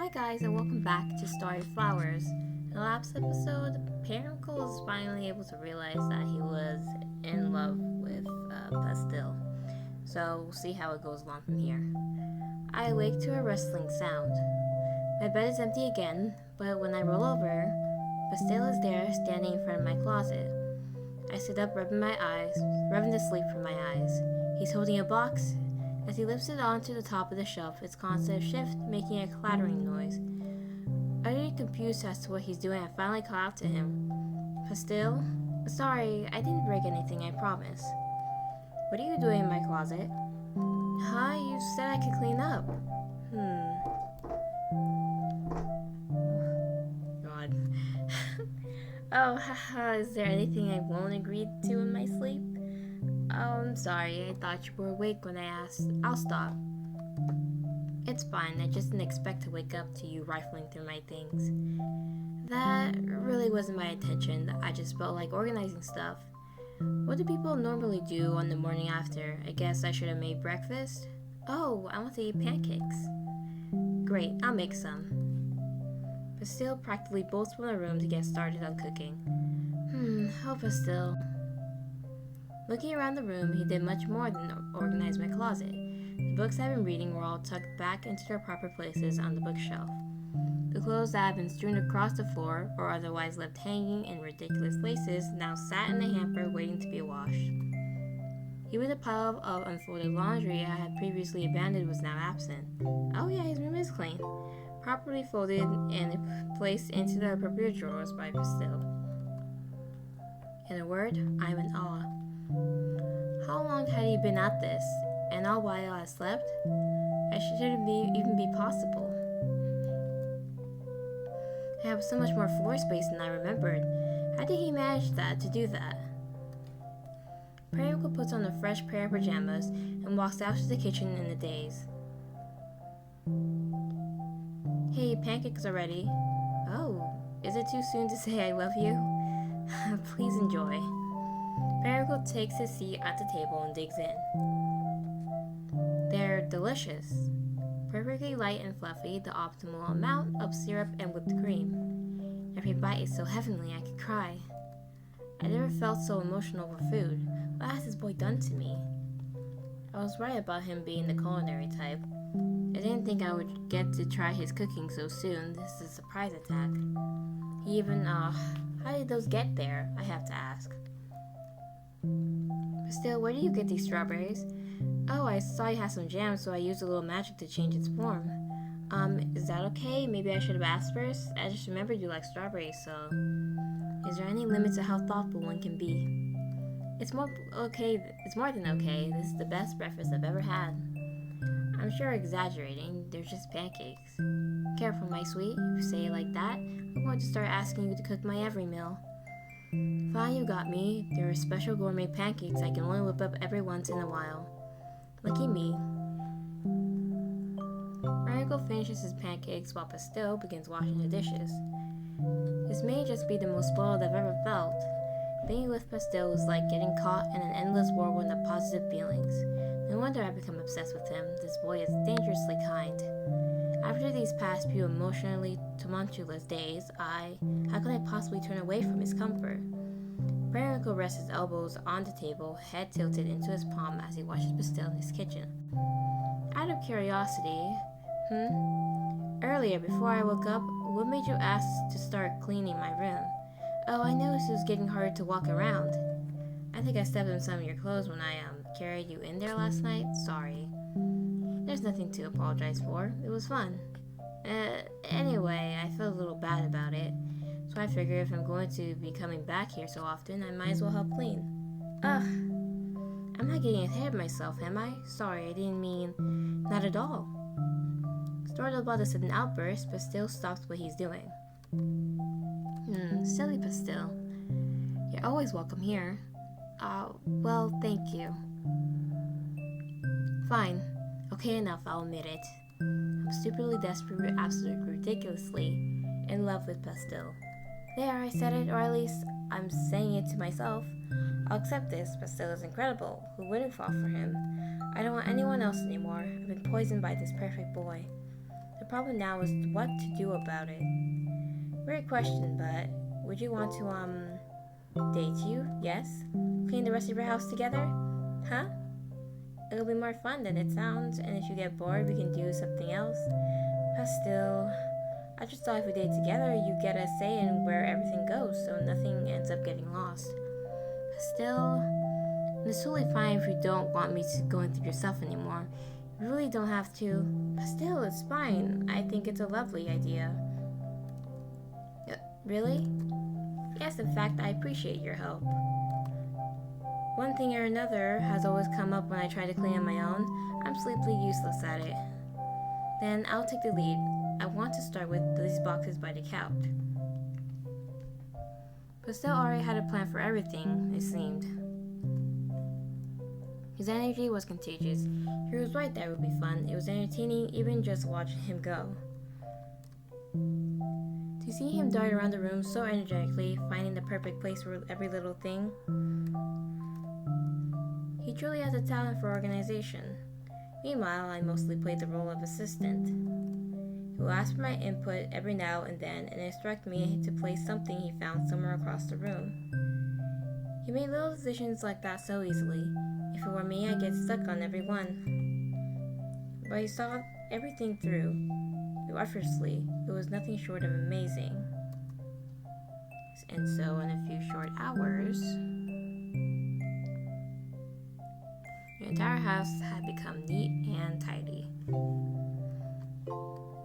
Hi guys and welcome back to Starry Flowers. In the last episode, Periwinkle was finally able to realize that he was in love with Pastel. So we'll see how it goes along from here. I awake to a rustling sound. My bed is empty again, but when I roll over, Pastel is there standing in front of my closet. I sit up rubbing the sleep from my eyes. He's holding a box. As he lifts it onto the top of the shelf, its constant shift making a clattering noise. Utterly confused as to what he's doing, I finally call out to him. Pastel? Sorry, I didn't break anything, I promise. What are you doing in my closet? Huh? You said I could clean up. God. Oh, haha, is there anything I won't agree to in my sleep? Oh, I'm sorry, I thought you were awake when I asked. I'll stop. It's fine, I just didn't expect to wake up to you rifling through my things. That really wasn't my intention, I just felt like organizing stuff. What do people normally do on the morning after? I guess I should have made breakfast? Oh, I want to eat pancakes. Great, I'll make some. Bastille practically bolts from the room to get started on cooking. Oh Bastille. Looking around the room, he did much more than organize my closet. The books I've been reading were all tucked back into their proper places on the bookshelf. The clothes that had been strewn across the floor, or otherwise left hanging in ridiculous laces, now sat in a hamper waiting to be washed. Even the pile of unfolded laundry I had previously abandoned was now absent. Oh yeah, his room is clean. Properly folded and placed into their appropriate drawers by Bastille. In a word, I'm in awe. How long had he been at this? And all while I slept? It shouldn't even be possible. I have so much more floor space than I remembered. How did he manage to do that? Periwinkle puts on a fresh pair of pajamas and walks out to the kitchen in a daze. Hey, pancakes are ready. Oh, is it too soon to say I love you? Please enjoy. Periwinkle takes his seat at the table and digs in. They're delicious. Perfectly light and fluffy, the optimal amount of syrup and whipped cream. Every bite is so heavenly I could cry. I never felt so emotional for food. What has this boy done to me? I was right about him being the culinary type. I didn't think I would get to try his cooking so soon. This is a surprise attack. He even, how did those get there? I have to ask. But still, where do you get these strawberries? Oh, I saw you had some jam, so I used a little magic to change its form. Is that okay? Maybe I should have asked first? I just remembered you like strawberries, so... Is there any limit to how thoughtful one can be? It's more than okay. This is the best breakfast I've ever had. I'm sure exaggerating. They're just pancakes. Careful, my sweet. If you say it like that, I'm going to start asking you to cook my every meal. Fine, you got me. There are special gourmet pancakes I can only whip up every once in a while. Lucky me. Periwinkle finishes his pancakes while Pastel begins washing the dishes. This may just be the most spoiled I've ever felt. Being with Pastel was like getting caught in an endless whirlwind of positive feelings. No wonder I've become obsessed with him. This boy is dangerously kind. After these past few emotionally tumultuous days, how could I possibly turn away from his comfort? Periwinkle rests his elbows on the table, head tilted into his palm as he watches Pastel in his kitchen. Out of curiosity, Earlier, before I woke up, what made you ask to start cleaning my room? Oh, I noticed it was getting harder to walk around. I think I stepped in some of your clothes when I carried you in there last night. Sorry. There's nothing to apologize for. It was fun. Anyway, I felt a little bad about it. So I figured if I'm going to be coming back here so often, I might as well help clean. Ugh. I'm not getting ahead of myself, am I? Sorry, I didn't mean... Not at all. Startled about the sudden outburst, Pastel stops what he's doing. Silly Pastel. You're always welcome here. Well, thank you. Fine. Okay enough, I'll admit it. I'm stupidly desperate, absolutely ridiculously in love with Pastel. There, I said it, or at least I'm saying it to myself. I'll accept this. Pastel is incredible. Who wouldn't fall for him? I don't want anyone else anymore. I've been poisoned by this perfect boy. The problem now is what to do about it. Weird question, but would you want to, date you? Yes? Clean the rest of your house together? Huh? It'll be more fun than it sounds, and if you get bored, we can do something else. But still, I just thought if we date together, you get a say in where everything goes, so nothing ends up getting lost. But still, it's totally fine if you don't want me to go into yourself anymore. You really don't have to. But still, it's fine. I think it's a lovely idea. Really? Yes, in fact, I appreciate your help. One thing or another has always come up when I try to clean on my own. I'm sleepily useless at it. Then I'll take the lead. I want to start with these boxes by the couch. But still already had a plan for everything, it seemed. His energy was contagious. He was right that it would be fun. It was entertaining even just watching him go. To see him dart around the room so energetically, finding the perfect place for every little thing. He truly has a talent for organization. Meanwhile, I mostly played the role of assistant, who asked for my input every now and then and instruct me to place something he found somewhere across the room. He made little decisions like that so easily. If it were me, I'd get stuck on every one. But he saw everything through, effortlessly. It was nothing short of amazing. And so, in a few short hours, the entire house had become neat and tidy.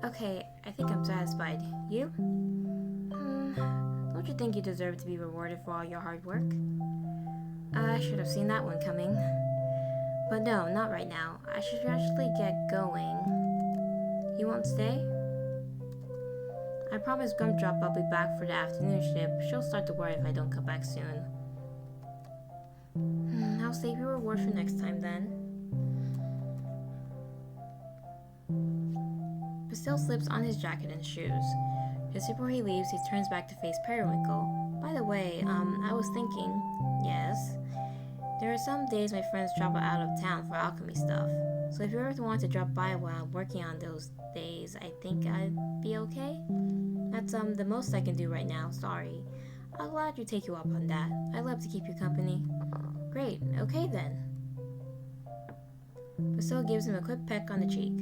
Okay, I think I'm satisfied. You? Don't you think you deserve to be rewarded for all your hard work? I should have seen that one coming. But no, not right now. I should actually get going. You won't stay? I promised Gumdrop I'll be back for the afternoon shift. She'll start to worry if I don't come back soon. I'll save your reward for next time then. Bastille slips on his jacket and shoes. Just before he leaves, he turns back to face Periwinkle. By the way, I was thinking, yes, there are some days my friends travel out of town for alchemy stuff. So if you ever want to drop by while I'm working on those days, I think I'd be okay. That's the most I can do right now, sorry. I'll gladly take you up on that. I'd love to keep you company. Great, okay then. Bastille gives him a quick peck on the cheek,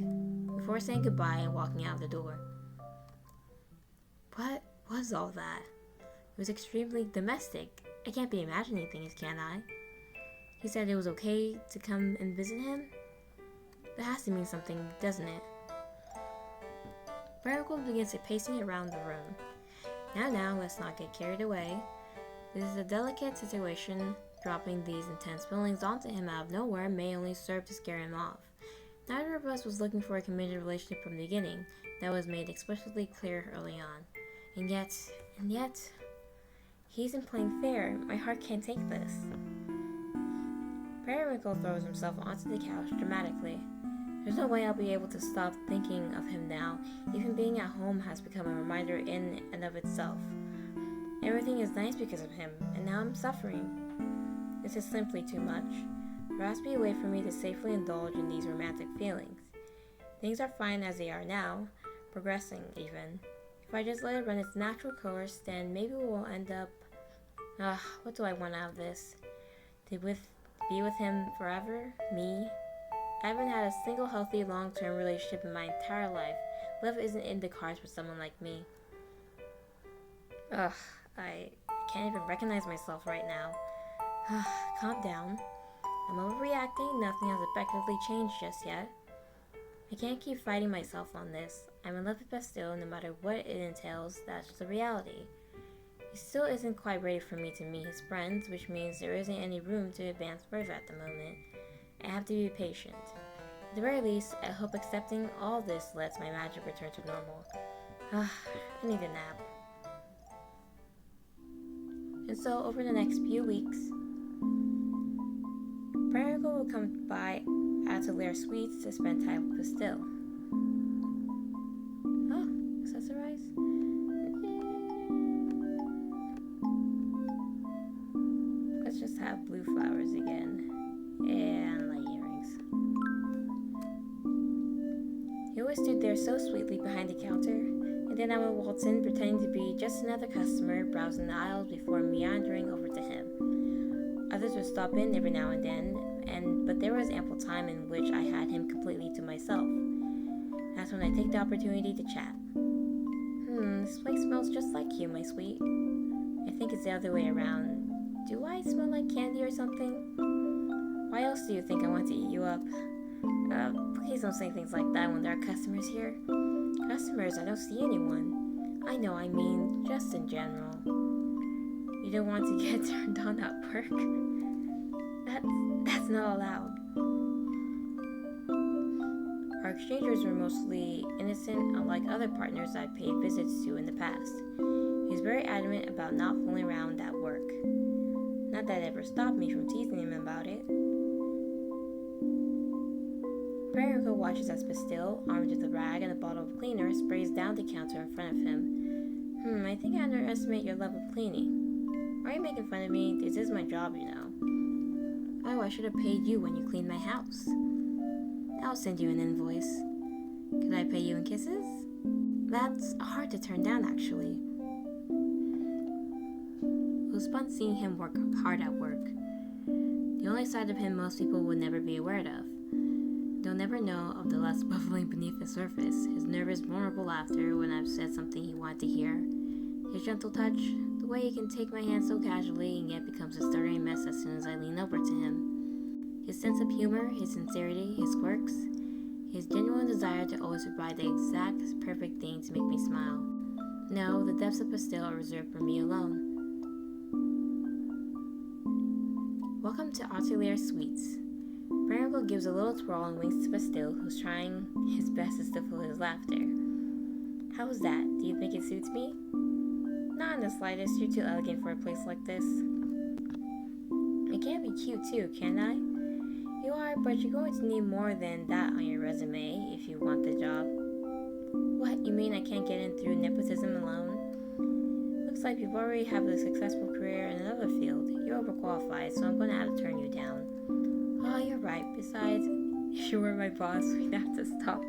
before saying goodbye and walking out the door. What was all that? It was extremely domestic. I can't be imagining things, can I? He said it was okay to come and visit him? That has to mean something, doesn't it? Periwinkle begins pacing around the room. Now, let's not get carried away. This is a delicate situation. Dropping these intense feelings onto him out of nowhere may only serve to scare him off. Neither of us was looking for a committed relationship from the beginning. That was made explicitly clear early on. And yet, he isn't playing fair. My heart can't take this. Periwinkle throws himself onto the couch dramatically. There's no way I'll be able to stop thinking of him now. Even being at home has become a reminder in and of itself. Everything is nice because of him, and now I'm suffering. This is simply too much. There has to be a way for me to safely indulge in these romantic feelings. Things are fine as they are now, progressing even. If I just let it run its natural course, then maybe we'll end up... what do I want out of this? To be with him forever? Me? I haven't had a single healthy long-term relationship in my entire life. Love isn't in the cards for someone like me. I can't even recognize myself right now. Calm down. I'm overreacting. Nothing has effectively changed just yet. I can't keep fighting myself on this. I'm in love with Bastille no matter what it entails. That's the reality. He still isn't quite ready for me to meet his friends, which means there isn't any room to advance further at the moment. I have to be patient. At the very least, I hope accepting all this lets my magic return to normal. I need a nap. And so, over the next few weeks, Periwinkle will come by Atelier Suites to spend time with Bastille. Accessorize? Let's just have blue flowers again. And light earrings. He always stood there so sweetly behind the counter, and then I would waltz in pretending to be just another customer browsing the aisles before meandering over to him. Others would stop in every now and then, but there was ample time in which I had him completely to myself. That's when I take the opportunity to chat. This place smells just like you, my sweet. I think it's the other way around. Do I smell like candy or something? Why else do you think I want to eat you up? Please don't say things like that when there are customers here. Customers, I don't see anyone. I know, I mean, just in general. You don't want to get turned on at work? That's not allowed. Our exchangers were mostly innocent, unlike other partners I've paid visits to in the past. He was very adamant about not fooling around at work. Not that it ever stopped me from teasing him about it. Periwinkle watches as Bastille, armed with a rag and a bottle of cleaner, sprays down the counter in front of him. I think I underestimate your love of cleaning. Are you making fun of me? This is my job, you know. Oh, I should have paid you when you cleaned my house. I'll send you an invoice. Could I pay you in kisses? That's hard to turn down, actually. It was fun seeing him work hard at work. The only side of him most people would never be aware of. They'll never know of the lust bubbling beneath the surface, his nervous, vulnerable laughter when I've said something he wanted to hear, his gentle touch, the way he can take my hand so casually and yet becomes a stuttering mess as soon as I lean over to him, his sense of humor, his sincerity, his quirks, his genuine desire to always provide the exact perfect thing to make me smile. No, the depths of Bastille are reserved for me alone. Welcome to Atelier Suites. Periwinkle gives a little twirl and winks to Bastille, who's trying his best to stifle his laughter. How's that? Do you think it suits me? Not in the slightest. You're too elegant for a place like this. I can't be cute too, can I? You are, but you're going to need more than that on your resume if you want the job. What, you mean I can't get in through nepotism alone? Looks like you already have a successful career in another field. You're overqualified, so I'm going to have to turn you down. Oh, you're right. Besides, if you were my boss, we'd have to stop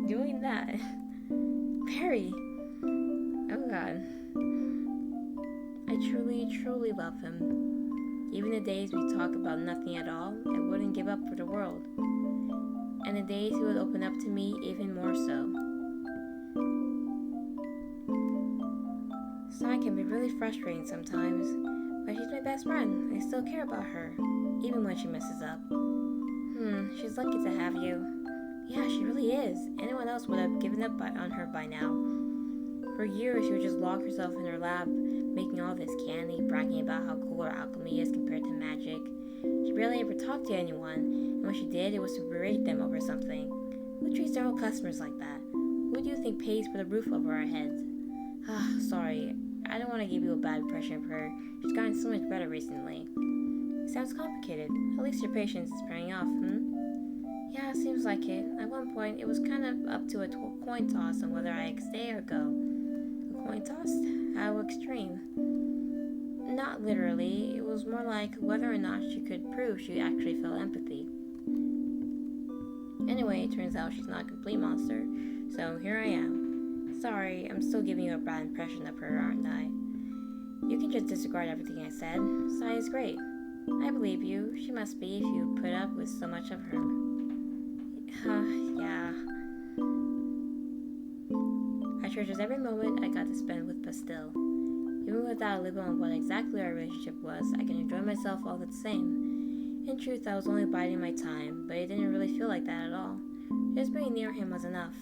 doing that. Perry! Oh god. I truly love him. Even the days we talk about nothing at all, I wouldn't give up for the world. And the days he would open up to me even more so. Sai can be really frustrating sometimes, but she's my best friend. I still care about her, even when she messes up. She's lucky to have you. Yeah, she really is. Anyone else would have given up on her by now. For years, she would just lock herself in her lab, making all this candy, bragging about how cool her alchemy is compared to magic. She barely ever talked to anyone, and when she did, it was to berate them over something. Who treats their own customers like that? Who do you think pays for the roof over our heads? Sorry, I don't want to give you a bad impression of her. She's gotten so much better recently. It sounds complicated. At least your patience is paying off, Yeah, seems like it. At one point, it was kind of up to a coin toss on whether I stay or go. A coin toss? How extreme? Not literally. It was more like whether or not she could prove she actually felt empathy. Anyway, it turns out she's not a complete monster, so here I am. Sorry, I'm still giving you a bad impression of her, aren't I? You can just disregard everything I said. Sai is great. I believe you. She must be if you put up with so much of her. Yeah. I treasure every moment I got to spend with Bastille. Even without a label on what exactly our relationship was, I can enjoy myself all the same. In truth, I was only biding my time, but it didn't really feel like that at all. Just being near him was enough.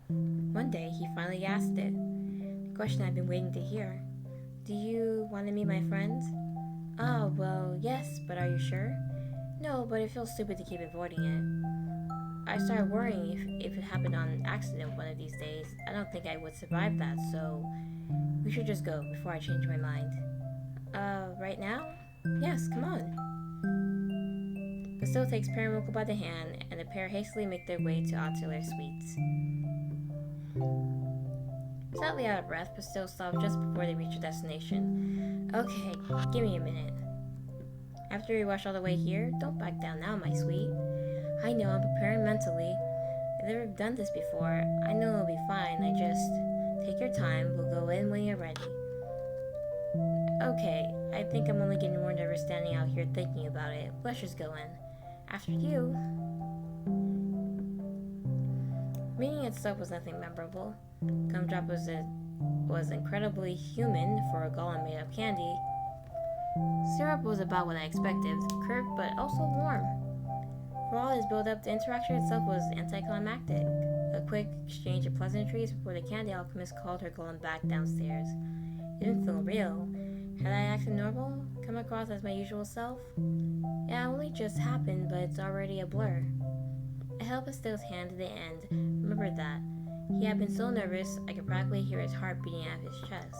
One day, he finally asked it. The question I've been waiting to hear. Do you want to meet my friends? Oh, well, yes, but are you sure? No, but it feels stupid to keep avoiding it. I started worrying if it happened on an accident one of these days. I don't think I would survive that, so we should just go before I change my mind. Right now? Yes, come on. Bastille takes Periwinkle by the hand, and the pair hastily make their way to Atelier Suites. Sadly out of breath, Bastille stopped just before they reached their destination. Okay, give me a minute. After we rush all the way here, don't back down now, my sweet. I know, I'm preparing mentally. I've never done this before. I know it'll be fine. I just take your time. We'll go in when you're ready. Okay, I think I'm only getting more nervous standing out here thinking about it. Let's just go in. After you. Meeting itself was nothing memorable. Gumdrop was incredibly human for a golem made of candy. Syrup was about what I expected, curt but also warm. For all his build-up, the interaction itself was anticlimactic. A quick exchange of pleasantries before the candy alchemist called her golem back downstairs. It didn't feel real. Had I acted normal? Come across as my usual self? Yeah, it only just happened, but it's already a blur. I held Pastel's hand to the end, remembered that. He had been so nervous, I could practically hear his heart beating out of his chest.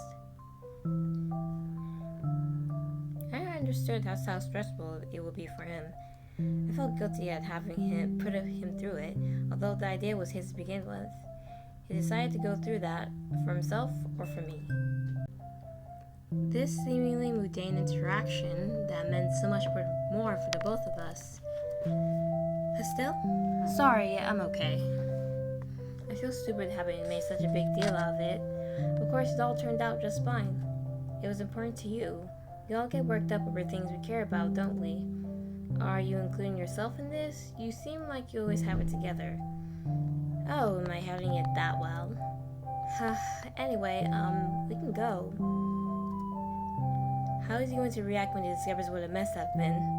I understood that's how stressful it would be for him. I felt guilty at having put him through it, although the idea was his to begin with. He decided to go through that, for himself or for me. This seemingly mundane interaction that meant so much more for the both of us. Pastel? Sorry, I'm okay. I feel stupid having made such a big deal out of it. Of course, it all turned out just fine. It was important to you. We all get worked up over things we care about, don't we? Are you including yourself in this? You seem like you always have it together. Oh, am I having it that well? Anyway, we can go. How is he going to react when he discovers what a mess I've been?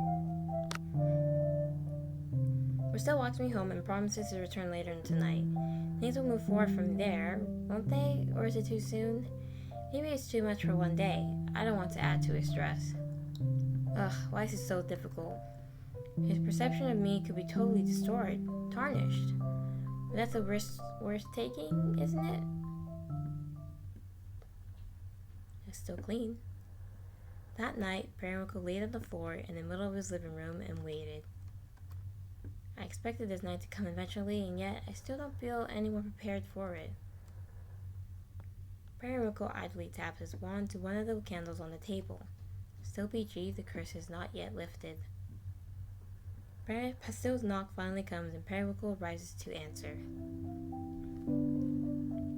Still walks me home and promises to return later tonight. Things will move forward from there, won't they? Or is it too soon? Maybe it's too much for one day. I don't want to add to his stress. Ugh, why is it so difficult? His perception of me could be totally distorted, tarnished. But that's a risk worth taking, isn't it? It's still clean. That night, Periwinkle laid on the floor in the middle of his living room and waited. I expected this night to come eventually, and yet I still don't feel any more prepared for it. Periwinkle idly tapped his wand to one of the candles on the table. Still peachy, the curse is not yet lifted. Pastel's knock finally comes, and Periwinkle rises to answer.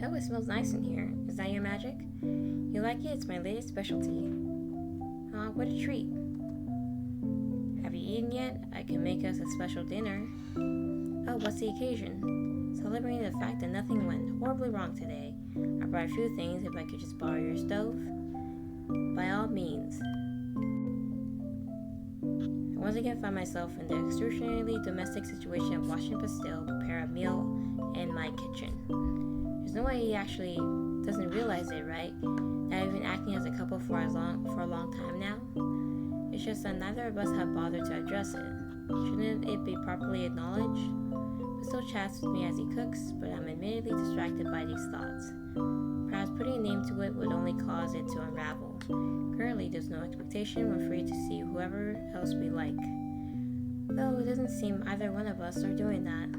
Oh, it smells nice in here. Is that your magic? You like it? It's my latest specialty. What a treat. Have you eaten yet? I can make us a special dinner. Oh, what's the occasion? Celebrating the fact that nothing went horribly wrong today. I brought a few things if I could just borrow your stove. By all means. I once again find myself in the excruciatingly domestic situation of watching Pastel prepare a meal in my kitchen. There's no way he actually doesn't realize it, right? That I've been acting as a couple for a long time now. It's just that neither of us have bothered to address it. Shouldn't it be properly acknowledged? Pastel chats with me as he cooks, but I'm admittedly distracted by these thoughts. Perhaps putting a name to it would only cause it to unravel. Currently, there's no expectation. We're free to see whoever else we like. Though it doesn't seem either one of us are doing that.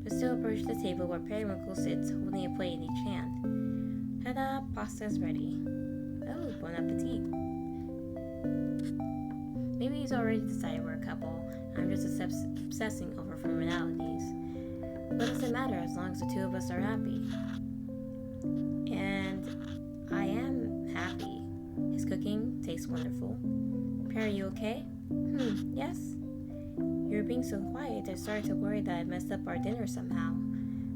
Pastel approaches the table where Periwinkle sits, holding a plate in each hand. Ta-da! Pasta's ready. Oh, bon appetit. Maybe he's already decided we're a couple. I'm just obsessing over formalities. What does it matter as long as the two of us are happy? And I am happy. His cooking tastes wonderful. Perry, you okay? Yes? You're being so quiet, I started to worry that I messed up our dinner somehow.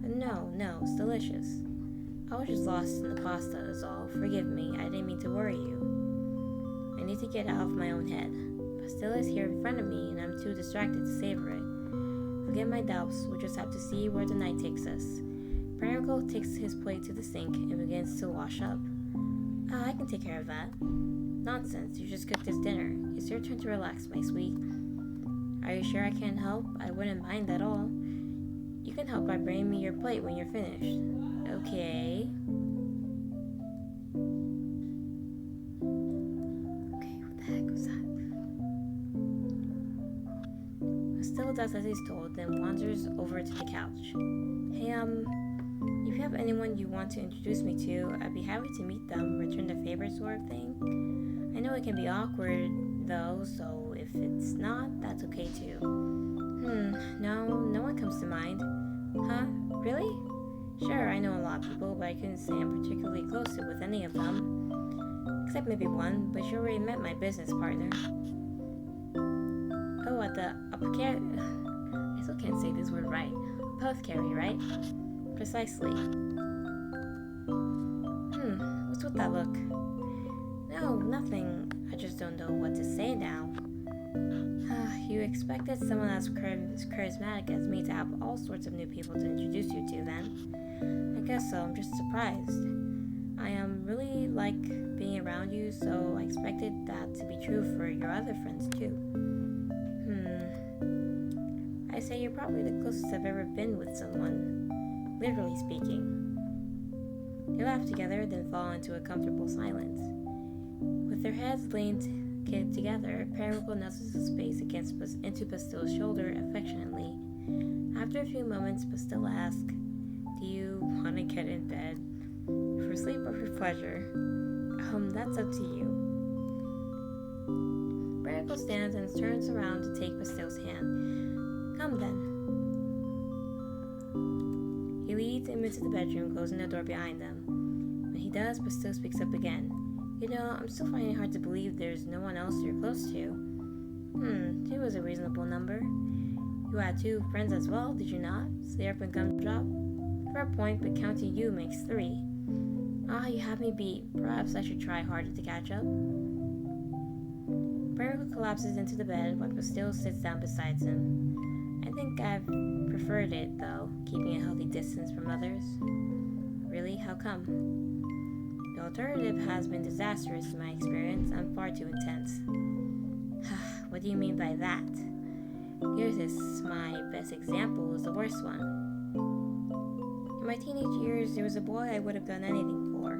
No, it's delicious. I was just lost in the pasta is all. Forgive me, I didn't mean to worry you. I need to get out of my own head. Pastel is here in front of me, and I'm too distracted to savor it. Forget my doubts, we'll just have to see where the night takes us. Periwinkle takes his plate to the sink and begins to wash up. I can take care of that. Nonsense, you just cooked this dinner. It's your turn to relax, my sweet. Are you sure I can't help? I wouldn't mind at all. You can help by bringing me your plate when you're finished. Okay. What the heck was that? Still does as he's told, then wanders over to the couch. Hey, if you have anyone you want to introduce me to, I'd be happy to meet them, return the favor sort of thing. I know it can be awkward, though, so if it's not, that's okay too. No, no one comes to mind. Huh? Really? Sure, I know a lot of people, but I couldn't say I'm particularly close with any of them. Except maybe one, but you already met my business partner. Oh, at the I still can't say this word right. Apothecary, right? Precisely. What's with that look? No, nothing. I just don't know what to say now. You expected someone as charismatic as me to have all sorts of new people to introduce you to then. I guess so, I'm just surprised. I really like being around you, so I expected that to be true for your other friends too. I say you're probably the closest I've ever been with someone, literally speaking. They laugh together, then fall into a comfortable silence. With their heads leaned together, Periwinkle nestles his face into Pastille's shoulder affectionately. After a few moments, Pastille asks, "Do you want to get in bed? For sleep or for pleasure? That's up to you." Periwinkle stands and turns around to take Pastille's hand. "Come then." He leads him into the bedroom, closing the door behind them. When he does, Pastille speaks up again. "You know, I'm still finding it hard to believe there's no one else you're close to." Two is a reasonable number. You had two friends as well, did you not? Syrup and Gumdrop? Fair point, but counting you makes three. You have me beat. Perhaps I should try harder to catch up. Periwinkle collapses into the bed while Pastille sits down beside him. I think I've preferred it, though, keeping a healthy distance from others. Really? How come? The alternative has been disastrous in my experience. I'm far too intense. What do you mean by that? Yours is my best example, is the worst one. In my teenage years, there was a boy I would have done anything for.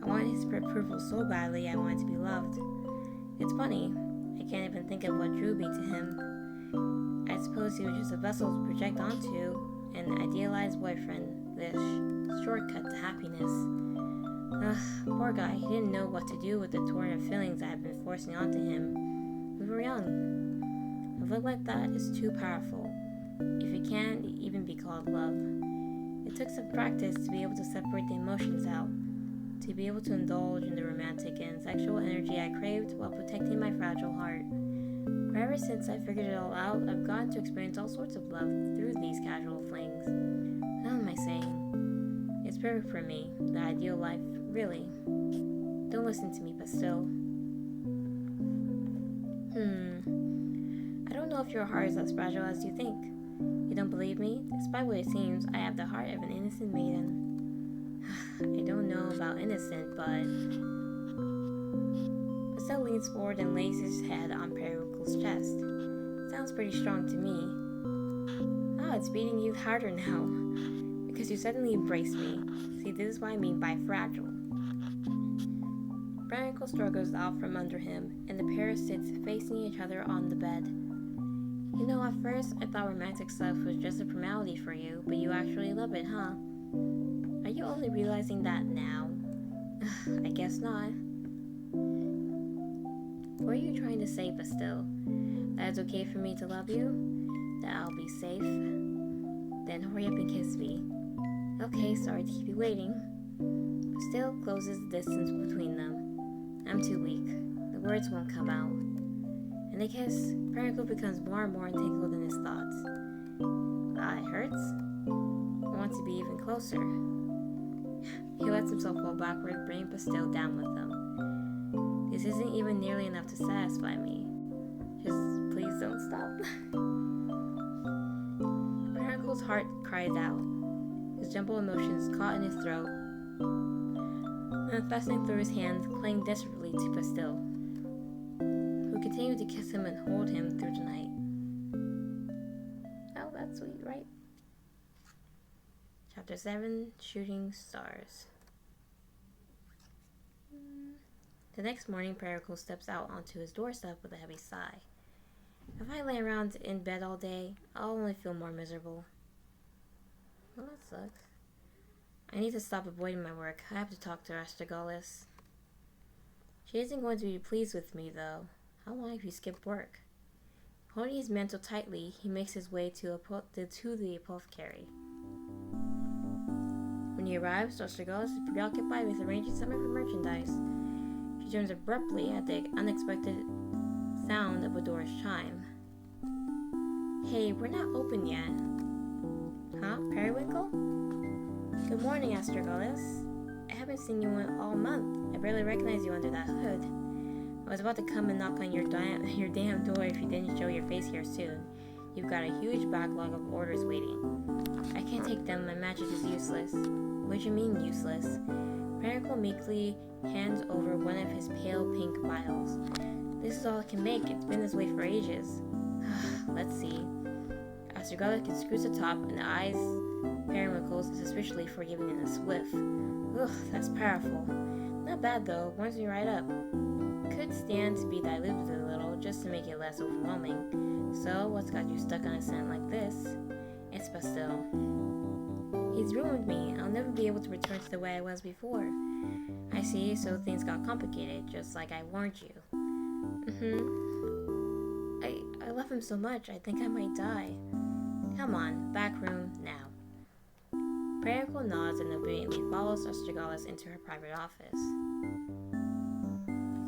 I wanted his approval so badly, I wanted to be loved. It's funny, I can't even think of what drew me to him. I suppose he was just a vessel to project onto, an idealized boyfriend, this shortcut to happiness. Poor guy, he didn't know what to do with the torrent of feelings I had been forcing onto him. We were young. A love like that is too powerful, if it can't even be called love. It took some practice to be able to separate the emotions out, to be able to indulge in the romantic and sexual energy I craved while protecting my fragile heart. But ever since I figured it all out, I've gotten to experience all sorts of love through these casual flings. How am I saying? It's perfect for me, the ideal life, really. Don't listen to me, Pastille. I don't know if your heart is as fragile as you think. You don't believe me? Despite what it seems, I have the heart of an innocent maiden. I don't know about innocent, but... Pastille leans forward and lays his head on Periwinkle's chest. Sounds pretty strong to me. It's beating you harder now. Because you suddenly embraced me. See, this is what I mean by fragile. Periwinkle struggles out from under him, and the pair sits facing each other on the bed. You know, at first, I thought romantic stuff was just a formality for you, but you actually love it, huh? Are you only realizing that now? I guess not. What are you trying to say, Pastille? That it's okay for me to love you? That I'll be safe? Then hurry up and kiss me. Okay, sorry to keep you waiting. Pastille closes the distance between them. I'm too weak. The words won't come out. And they kiss. Periwinkle becomes more and more entangled in his thoughts. It hurts. I want to be even closer. He lets himself fall backward, bringing Pastille down with him. This isn't even nearly enough to satisfy me. Just please don't stop. Periwinkle's heart cries out. His jumbled emotions caught in his throat, manifesting through his hands, clinging desperately to Pastille, who continued to kiss him and hold him through the night. Oh, that's sweet, right? Chapter 7, Shooting Stars. The next morning, Periwinkle steps out onto his doorstep with a heavy sigh. If I lay around in bed all day, I'll only feel more miserable. Well, that sucks. I need to stop avoiding my work. I have to talk to Astragalus. She isn't going to be pleased with me, though. How long have you skipped work? Holding his mantle tightly, he makes his way to the apothecary. When he arrives, Ostragolas is preoccupied with arranging some of her merchandise. She turns abruptly at the unexpected sound of a door's chime. Hey, we're not open yet. Huh, Periwinkle? Good morning, Ostragolas. I haven't seen you in all month. I barely recognize you under that hood. I was about to come and knock on your damn door if you didn't show your face here soon. You've got a huge backlog of orders waiting. I can't take them, my magic is useless. What do you mean, useless? Periwinkle meekly hands over one of his pale pink vials. This is all I can make, it's been this way for ages. Let's see. Ostragolas can screw the top, and the eyes Periwinkle's suspiciously for giving it a swift. Ugh, that's powerful. Not bad though, warms me right up. Could stand to be diluted a little, just to make it less overwhelming. So, what's got you stuck on a scent like this? It's Pastel. He's ruined me. I'll never be able to return to the way I was before. I see, so things got complicated, just like I warned you. I love him so much, I think I might die. Come on, back room, now. Periwinkle nods and obediently follows Ostragolas into her private office.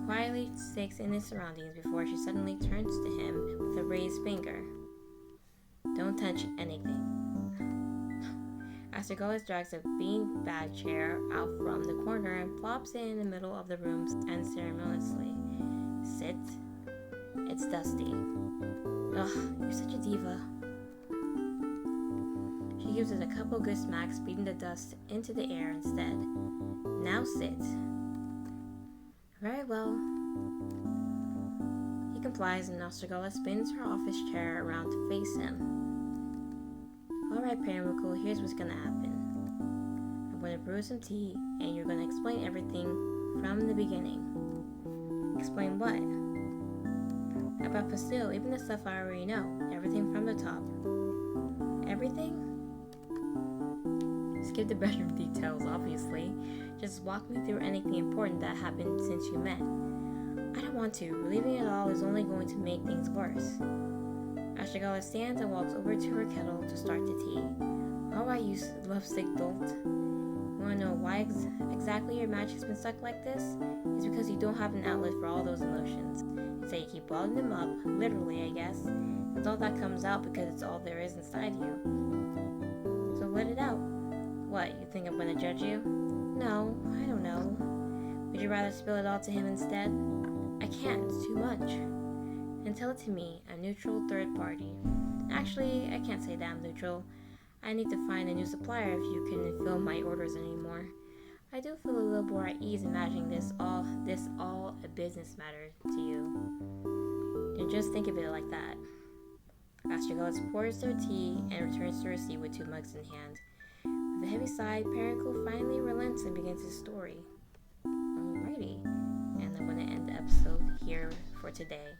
Quietly takes in his surroundings before she suddenly turns to him with a raised finger. Don't touch anything. Ostragolas drags a beanbag chair out from the corner and plops it in the middle of the room unceremoniously. Sit. It's dusty. Ugh, you're such a diva. She gives it a couple good smacks, beating the dust into the air instead. Now sit. Very well. He complies and Ostragolas spins her office chair around to face him. Alright, Periwinkle, here's what's gonna happen. I'm gonna brew some tea, and you're gonna explain everything from the beginning. Explain what? About Pastel, even the stuff I already know. Everything from the top. Everything? Skip the bedroom details, obviously. Just walk me through anything important that happened since you met. I don't want to. Relieving it all is only going to make things worse. Ostragolas stands and walks over to her kettle to start the tea. Alright, you lovesick dolt. You want to know why exactly your magic's been stuck like this? It's because you don't have an outlet for all those emotions. So you keep bottling them up, literally I guess, and all that comes out because it's all there is inside you. So let it out. What, you think I'm gonna judge you? No, I don't know. Would you rather spill it all to him instead? I can't, it's too much. And tell it to me, a neutral third party. Actually, I can't say that I'm neutral. I need to find a new supplier if you couldn't fill my orders anymore. I do feel a little more at ease imagining this all a business matter to you. And just think of it like that. Ostragolas pours their tea and returns to her seat with 2 mugs in hand. With a heavy sigh, Periwinkle finally relents and begins his story. Alrighty, and I'm going to end the episode here for today.